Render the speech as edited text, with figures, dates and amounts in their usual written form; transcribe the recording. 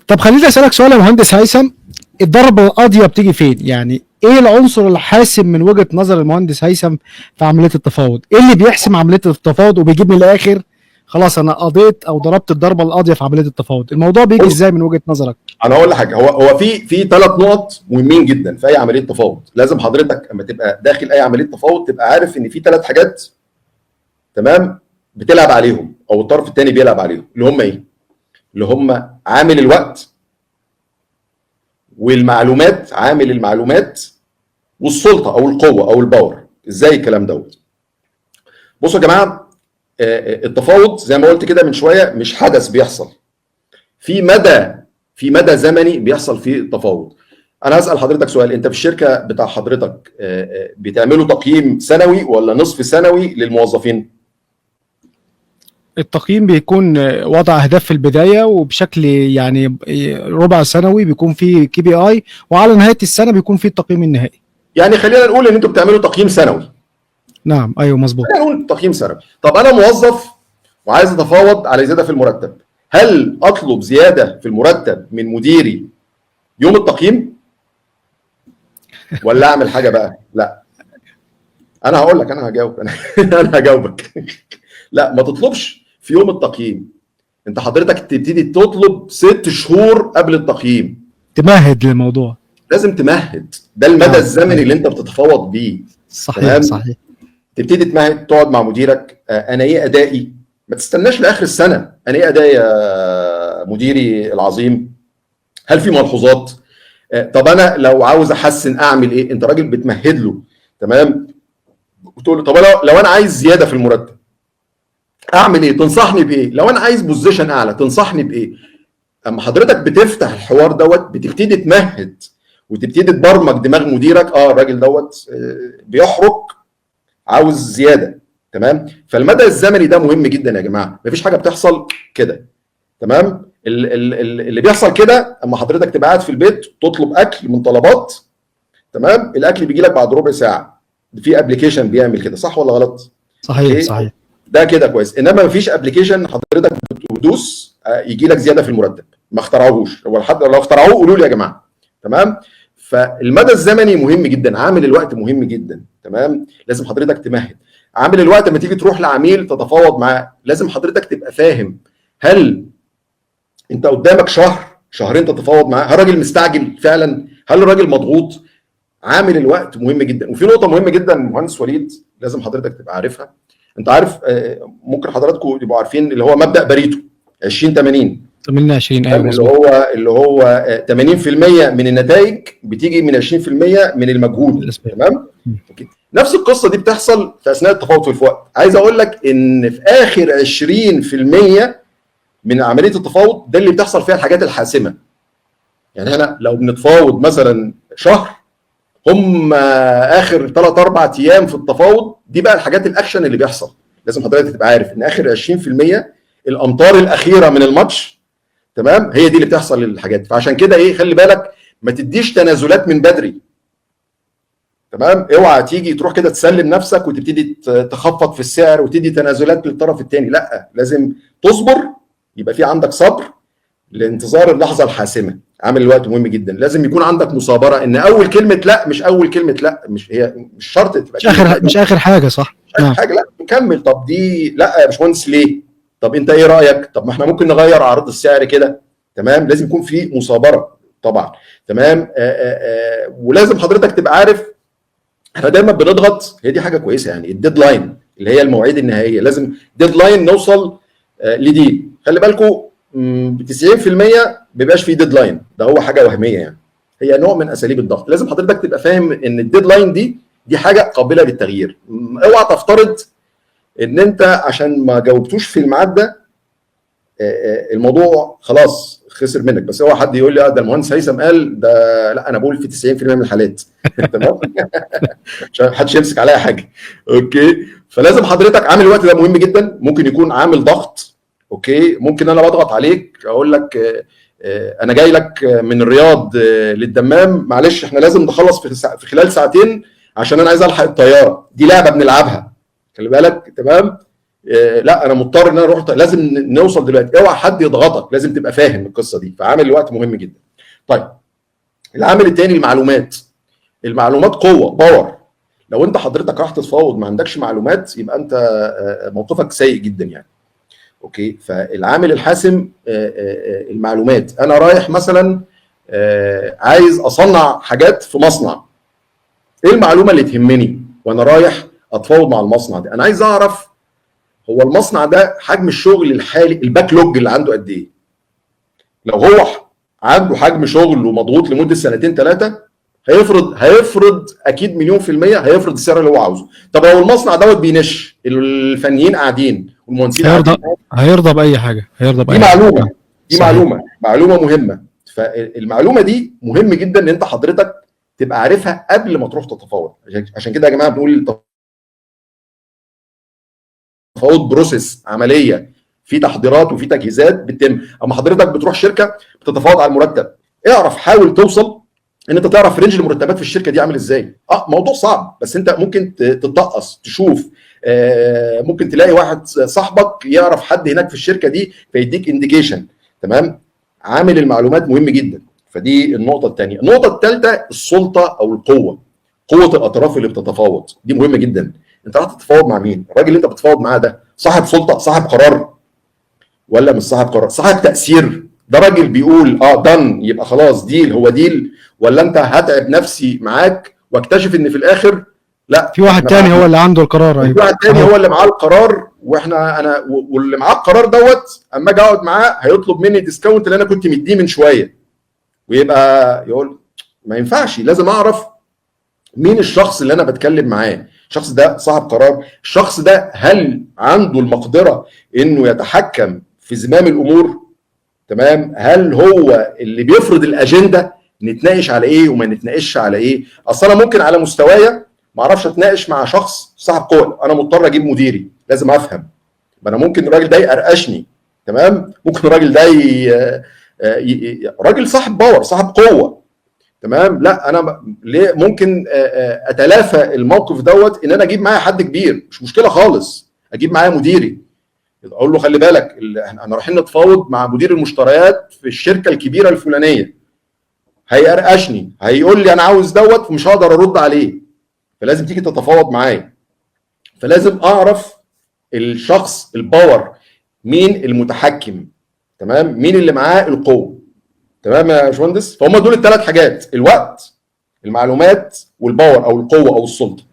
طب خليني اسالك سؤال يا مهندس هيثم، الضربه القاضيه بتيجي فين؟ يعني ايه العنصر الحاسم من وجهه نظر المهندس هيثم في عمليه التفاوض؟ ايه اللي بيحسم عمليه التفاوض وبيجيب من الاخر خلاص انا قضيت او ضربت الضربه القاضيه في عمليه التفاوض؟ الموضوع بيجي بص، ازاي من وجهه نظرك؟ انا هقول لك حاجه. هو في 3 نقط مهمين جدا في اي عمليه تفاوض. لازم حضرتك اما تبقى داخل اي عمليه تفاوض تبقى عارف ان في 3 حاجات، تمام، بتلعب عليهم او الطرف الثاني بيلعب عليهم، اللي هم ايه؟ اللي هم عامل الوقت والمعلومات، عامل المعلومات والسلطه او القوه او الباور. ازاي الكلام دوت؟ بصوا يا جماعه، التفاوض زي ما قلت كده من شويه مش حدث بيحصل، في مدى زمني بيحصل فيه التفاوض. انا هسال حضرتك سؤال، انت في الشركه بتاع حضرتك بتعملوا تقييم سنوي ولا نصف سنوي للموظفين؟ التقييم بيكون وضع اهداف في البدايه وبشكل يعني ربع سنوي بيكون فيه كي بي اي، وعلى نهايه السنه بيكون فيه التقييم النهائي. يعني خلينا نقول ان انتوا بتعملوا تقييم سنوي. نعم ايوه مظبوط. خلينا نقول تقييم سنوي. طب انا موظف وعايز اتفاوض على زياده في المرتب، هل اطلب زياده في المرتب من مديري يوم التقييم ولا اعمل حاجه بقى؟ لا، انا هقول لك، انا هجاوب انا هجاوبك. لا، ما تطلبش في يوم التقييم. انت حضرتك تبتدي تطلب 6 شهور قبل التقييم. تمهد للموضوع. لازم تمهد، ده المدى الزمني اللي انت بتتفاوض بيه. صحيح تمام؟ صحيح. تبتدي تمهد، تقعد مع مديرك، انا ايه ادائي؟ ما تستناش لاخر السنه، انا ايه ادائي يا مديري العظيم؟ هل في ملحوظات؟ طب انا لو عاوز احسن اعمل ايه؟ انت راجل بتمهد له، تمام؟ وتقول له طب لو انا عايز زياده في المرتب اعمل ايه؟ تنصحني بايه؟ لو انا عايز بوزيشن اعلى تنصحني بايه؟ اما حضرتك بتفتح الحوار دوت بتبتدي تمهد وتبتدي تبرمج دماغ مديرك. الراجل دوت بيحرق، عاوز زياده، تمام؟ فالمدى الزمني ده مهم جدا يا جماعه، مفيش حاجه بتحصل كده، تمام؟ اللي بيحصل كده اما حضرتك تبقى قاعد في البيت تطلب اكل من طلبات، تمام؟ الاكل بيجي لك بعد ربع ساعه، في ابلكيشن بيعمل كده، صح ولا غلط؟ صحيح صحيح. ده كده كويس. انما مفيش ابلكيشن حضرتك بتدوس يجي لك زياده في المرتب، ما اخترعوهوش، هو لحد لو اخترعوه قولوا لي يا جماعه، تمام؟ فالمدى الزمني مهم جدا، عامل الوقت مهم جدا، تمام؟ لازم حضرتك تمهد. عامل الوقت لما تيجي تروح لعميل تتفاوض معاه لازم حضرتك تبقى فاهم، هل انت قدامك شهر شهرين تتفاوض معاه؟ هل الراجل مستعجل فعلا؟ هل الراجل مضغوط؟ عامل الوقت مهم جدا. وفي نقطه مهمه جدا مهندس وليد لازم حضرتك تبقى عارفها. انت عارف، ممكن حضراتكم تبقوا عارفين اللي هو مبدا باريتو 20/80. 80/20 ايوه اللي هو 80% من النتائج بتيجي من 20% من المجهود، تمام؟ نفس القصه دي بتحصل في اثناء التفاوض في الوقت. عايز اقول لك ان في اخر 20% من عمليه التفاوض ده اللي بتحصل فيها الحاجات الحاسمه. يعني احنا لو بنتفاوض مثلا شهر، هم اخر 3-4 ايام في التفاوض دي بقى الحاجات الاكشن اللي بيحصل. لازم حضرتك تبقى عارف ان اخر 20% الامتار الاخيره من الماتش، تمام؟ هي دي اللي بتحصل للحاجات. فعشان كده ايه، خلي بالك ما تديش تنازلات من بدري، تمام؟ اوعى تيجي تروح كده تسلم نفسك وتبتدي تخفض في السعر وتدي تنازلات للطرف الثاني. لا، لازم تصبر، يبقى في عندك صبر لانتظار اللحظه الحاسمه. عامل الوقت مهم جدا. لازم يكون عندك مثابره، ان اول كلمه لا مش اول كلمه لا، مش شرط تبقى مش اخر حاجه، صح؟ مش اخر حاجه، لا نكمل. طب دي لا يا باشمهندس ليه؟ طب انت ايه رايك؟ طب ما احنا ممكن نغير عرض السعر كده، تمام؟ لازم يكون في مثابره طبعا، تمام؟ ولازم حضرتك تبقى عارف احنا دايما بنضغط، هي دي حاجه كويسه يعني، الديدلاين اللي هي المواعيد النهائيه، لازم ديدلاين نوصل لدي. خلي بالكم ب 90% ما بيبقاش فيه ديدلاين، ده هو حاجه وهميه يعني، هي نوع من اساليب الضغط. لازم حضرتك تبقى فاهم ان الديدلاين دي حاجه قابله للتغيير. اوعى تفترض ان انت عشان ما جاوبتوش في الميعاد ده الموضوع خلاص خسر منك. بس هو حد يقول لي ده المهندس هيثم قال ده، لا انا بقول في 90% من الحالات. تمام؟ عشان محدش يمسك عليا حاجه. اوكي؟ فلازم حضرتك عامل الوقت ده مهم جدا. ممكن يكون عامل ضغط، اوكي؟ ممكن انا بضغط عليك اقول لك انا جاي لك من الرياض للدمام، معلش احنا لازم نخلص في خلال ساعتين عشان انا عايز الحق الطياره. دي لعبه بنلعبها، خلي بالك، تمام؟ لا انا مضطر ان انا اروح، لازم نوصل دلوقتي، اوعى حد يضغطك، لازم تبقى فاهم القصه دي. فعامل الوقت مهم جدا. طيب العامل الثاني المعلومات. المعلومات قوه، باور. لو انت حضرتك راح تتفاوض ما عندكش معلومات يبقى انت موقفك سيء جدا يعني. اوكي، فالعامل الحاسم المعلومات. انا رايح مثلا عايز اصنع حاجات في مصنع، ايه المعلومه اللي تهمني وانا رايح اتفاوض مع المصنع ده؟ انا عايز اعرف هو المصنع ده حجم الشغل الحالي، الباك لوج اللي عنده قد ايه. لو هو عنده حجم شغل ومضغوط لمده سنتين ثلاثه، هيفرض اكيد مليون في المية هيفرض السعر اللي هو عاوزه. طب لو المصنع دوت بينش، الفنيين قاعدين والمهندسين قاعدين، هيرضى باي حاجه، هيرضى باي دي معلومه حاجة. دي صحيح. معلومه مهمه. فالمعلومه دي مهم جدا ان انت حضرتك تبقى عارفها قبل ما تروح تتفاوض. عشان كده يا جماعه بنقول التفاوض بروسيس، عمليه في تحضيرات وفي تجهيزات بتتم. اما حضرتك بتروح شركه بتتفاوض على المرتب، اعرف، حاول توصل ان انت تعرف رينج المرتبات في الشركه دي عامل ازاي. موضوع صعب بس انت ممكن تتطقص تشوف. ممكن تلاقي واحد صاحبك يعرف حد هناك في الشركه دي فيديك انديكيشن. تمام. عامل المعلومات مهم جدا. فدي النقطه الثانيه. النقطه الثالثه السلطه او القوه. قوه الاطراف اللي بتتفاوض دي مهمه جدا. انت راح تتفاوض مع مين؟ الراجل اللي انت بتتفاوض معاه ده صاحب سلطه، صاحب قرار، ولا مش صاحب قرار؟ صاحب تاثير. ده راجل بيقول دن يبقى خلاص ديل، هو ديل، ولا انت هتعب نفسي معاك واكتشف ان في الاخر لا، في واحد تاني هو اللي عنده القرار. في واحد تاني هو اللي معاه القرار، انا واللي معاه القرار دوت اما اجي اقعد معاه هيطلب مني ديسكاونت اللي انا كنت مديه من شويه، ويبقى يقول ما ينفعش. لازم اعرف مين الشخص اللي انا بتكلم معاه. الشخص ده صاحب قرار، الشخص ده هل عنده المقدره انه يتحكم في زمام الامور؟ تمام. هل هو اللي بيفرض الاجنده، نتناقش على ايه وما نتناقش على ايه؟ اصل انا ممكن على مستوايا ما اعرفش اتناقش مع شخص صاحب قوه، انا مضطر اجيب مديري، لازم افهم. ما انا ممكن الراجل ده يقرقشني، تمام، ممكن الراجل ده راجل صاحب باور، صاحب قوه، تمام. لا انا ليه ممكن اتلافى الموقف دوت ان انا اجيب معايا حد كبير، مش مشكله خالص، اجيب معايا مديري، اقول له خلي بالك احنا رايحين نتفاوض مع مدير المشتريات في الشركه الكبيره الفلانيه، هيقرقشني، هيقول لي انا عاوز دوت ومش هقدر ارد عليه، فلازم تيجي تتفاوض معايا. فلازم اعرف الشخص الباور، مين المتحكم، تمام، مين اللي معاه القوه. تمام يا باشمهندس. فهم دول الثلاث حاجات: الوقت، المعلومات، والباور او القوه او السلطه.